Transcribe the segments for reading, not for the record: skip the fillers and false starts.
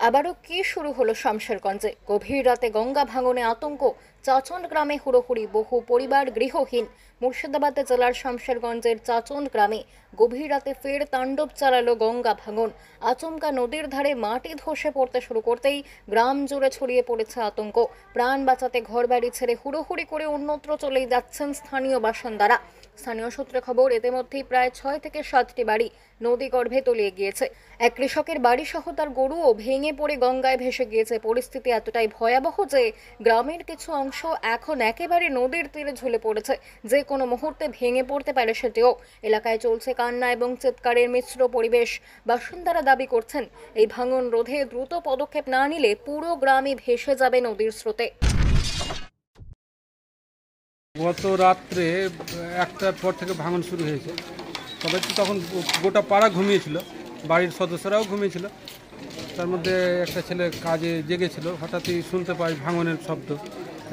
আবারও কি শুরু হলো শামশেরগঞ্জে। গভীর রাতে গঙ্গা ভাঙনে আতঙ্ক। চাচন্ড গ্রামে হুড়োহুড়ি, বহু পরিবার গৃহহীন। মুর্শিদাবাদ জেলার শামশেরগঞ্জের চাচন্ড গ্রামে গভীর রাতে ফের তাণ্ডব চালালো গঙ্গা ভাঙন। আচমকা নদীর ধারে মাটি ধসে পড়তে শুরু করতেই গ্রাম জুড়ে ছড়িয়ে পড়েছে আতঙ্ক। প্রাণ বাঁচাতে ঘরবাড়ি ছেড়ে হুড়োহুড়ি করে অন্যত্র চলেই যাচ্ছেন স্থানীয় বাসিন্দারা। স্থানীয় সূত্রে খবর, ইতিমধ্যেই প্রায় 6 থেকে 7টি বাড়ি নদীগর্ভে তলিয়ে গিয়েছে। এক কৃষকের বাড়ি সহ তার গরুও ভেঙে পড়ে গঙ্গায় ভেসে গিয়েছে। পরিস্থিতি এতটাই ভয়াবহ যে গ্রামের কিছু অংশ এখন একেবারে নদীর তীরে ঝুলে পড়েছে। যে কোনো মুহূর্তে ভেঙে পড়তে পারে সেটিও। এলাকায় চলছে কান্না এবং চিৎকারের মিশ্র পরিবেশ। বাসিন্দারা দাবি করছেন, এই ভাঙন রোধে দ্রুত পদক্ষেপ না নিলে পুরো গ্রামই ভেসে যাবে নদীর স্রোতে। গত রাত্রে একটার পর থেকে ভাঙন শুরু হয়েছে। সবাই তো তখন গোটা পাড়া ঘুমিয়েছিল, বাড়ির সদস্যরাও ঘুমিয়েছিল। তার মধ্যে একটা ছেলে কাজে জেগেছিল, হঠাৎই শুনতে পাই ভাঙনের শব্দ।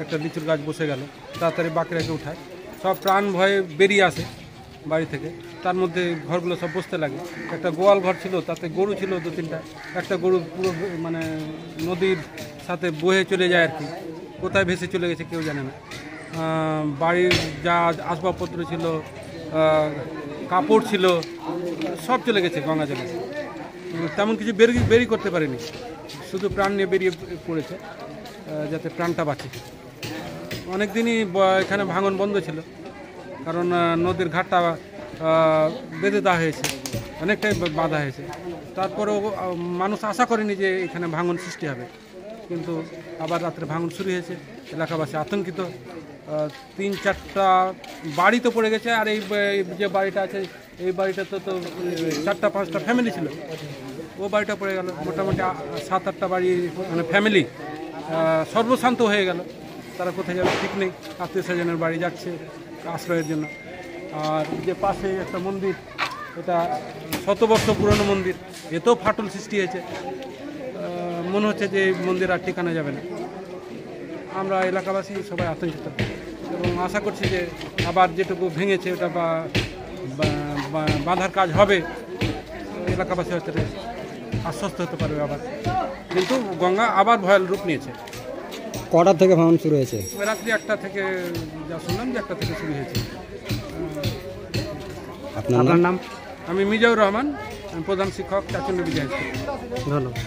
একটা লিচুর গাছ বসে গেল, তাড়াতাড়ি বাকিরাকে উঠায়, সব প্রাণ ভয়ে বেরিয়ে আসে বাড়ি থেকে। তার মধ্যে ঘরগুলো সব বসতে লাগে। একটা গোয়াল ঘর ছিল, তাতে গরু ছিল 2-3টা। একটা গরু পুরো মানে নদীর সাথে বয়ে চলে যায় আর কি। কোথায় ভেসে চলে গেছে কেউ জানে না। বাড়ির যা আসবাবপত্র ছিল, কাপড় ছিল, সব চলে গেছে গঙ্গা জলে। তেমন কিছু বেরি করতে পারেনি, শুধু প্রাণ নিয়ে বেরিয়ে পড়েছে যাতে প্রাণটা বাঁচে। অনেক দিনই এখানে ভাঙন বন্ধ ছিল, কারণ নদীর ঘাটটা বেঁধে দেওয়া হয়েছে, অনেকটাই বাঁধা হয়েছে। তারপরেও মানুষ আশা করেনি যে এখানে ভাঙন সৃষ্টি হবে, কিন্তু আবার রাত্রে ভাঙন শুরু হয়েছে। এলাকাবাসী আতঙ্কিত। 3-4টা বাড়ি তো পড়ে গেছে। আর এই যে বাড়িটা আছে, এই বাড়িটাতে তো 4-5টা ফ্যামিলি ছিল, ও বাড়িটা পড়ে গেল। মোটামুটি 7-8টা বাড়ি মানে ফ্যামিলি সর্বশান্ত হয়ে গেল। তারা কোথায় যাবে ঠিক নেই, আত্মীয় স্বজনের বাড়ি যাচ্ছে আশ্রয়ের জন্য। আর যে পাশে একটা মন্দির, এটা 100 বর্ষ পুরনো মন্দির, এতেও ফাটল সৃষ্টি হয়েছে। মনে হচ্ছে যে এই মন্দির আর ঠিকানা যাবে না। আমরা এলাকাবাসী সবাই আতঙ্কিত এবং আশা করছি যে আবার যেটুকু ভেঙেছে ওটা বাঁধার কাজ হবে। এলাকাবাসী হয়তো আশ্বস্ত হতে পারবে আবার, কিন্তু গঙ্গা আবার ভয়াল রূপ নিয়েছে। কটার থেকে ভাঙন শুরু হয়েছে? রাত্রি 1টা থেকে, যা শুনলাম যে 1টা থেকে শুরু হয়েছে। আপনার নাম? আমি মিজাউর রহমান, প্রধান শিক্ষক, চাচন্ড বিদ্যালয়। ধন্যবাদ।